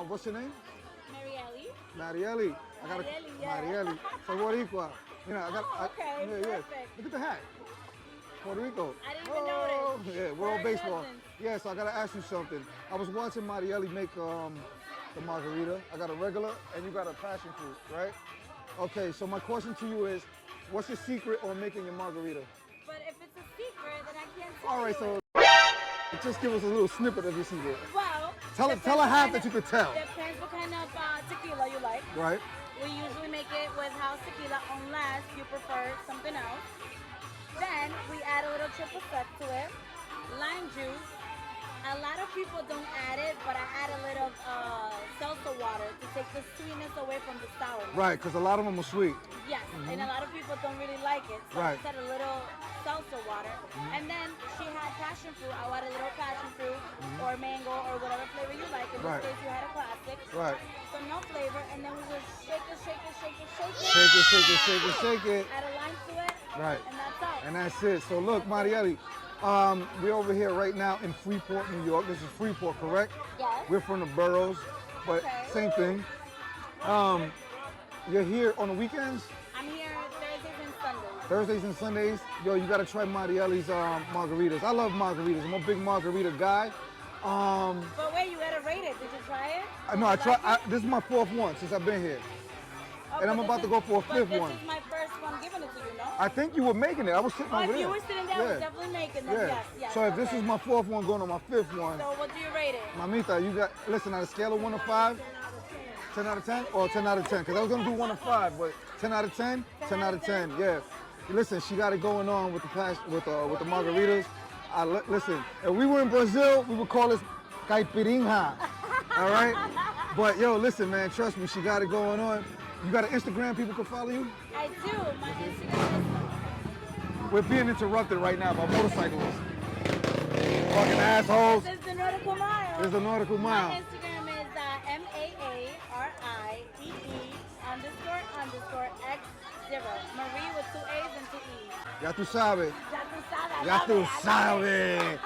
What's your name? Maariee. Maariee. I got Maariee, yeah. Maariee. So Boricua. You know, I got. Oh, okay, perfect. Look at the hat. Puerto Rico. I didn't even notice. Yeah, We're World Baseball. cousins. Yeah, so I gotta ask you something. I was watching Maariee make the margarita. I got a regular, and you got a passion fruit, right? Okay, so my question to you is, what's your secret on making your margarita? But if it's a secret, then I can't tell All right, you so it. just give us a little snippet of your secret. Well, Tell a half that you could tell. Depends what kind of tequila you like. Right. We usually make it with house tequila unless you prefer something else. Then we add a little triple sec to it, lime juice. A lot of people don't add it, but I add a little salsa water to take the sweetness away from the sourness. Right, because a lot of them are sweet. Yes, and a lot of people don't really like it. So Right. I just add a little salsa water. And then she had passion fruit. I add a little passion fruit or mango or whatever flavor you like. In Right. this case, you had a classic. Right. So no flavor, and then we just shake it, shake it, shake it, shake it. Shake it, shake it, shake it, shake it. Add a lime to it. Right. And that's all. And that's it. So look, Maariee, we're over here right now in Freeport, New York. This is Freeport, correct? Yes. We're from the boroughs, but Okay. same thing. You're here on the weekends? I'm here Thursdays and Sundays. Thursdays and Sundays. Yo, you gotta try Maarie's margaritas. I love margaritas. I'm a big margarita guy. But wait, you gotta rate it. Did you try it? No, I Did you try. like it? This is my fourth one since I've been here. Oh, and I'm but about this to go for a but fifth one. This is my first one giving it to you, no? I think you were making it. I was sitting Oh, over if there. you were sitting there, I was definitely making them. Yeah. Yes, yes. So if this okay. is my fourth one going on my fifth one, So what do you rate it? Mamita, you got, listen, on a scale of 1 to 5, 10 out of 10 or 10 out of 10? Because I was going to do 1 to 5, but 10 out of 10? 10 out of 10, yeah. Listen, she got it going on with the margaritas. Listen, if we were in Brazil, we would call this caipirinha, all right? But yo, listen, man, trust me, she got it going on. You got an Instagram people can follow you? I do. My Instagram is... We're being interrupted right now by motorcyclists. Fucking assholes. This is the Nautical Mile. This is the Nautical Mile. My Instagram is MAARIE__X0. Maariee with 2 A's and 2 E's. Ya tú sabes. Ya tú sabes. Ya tú sabes.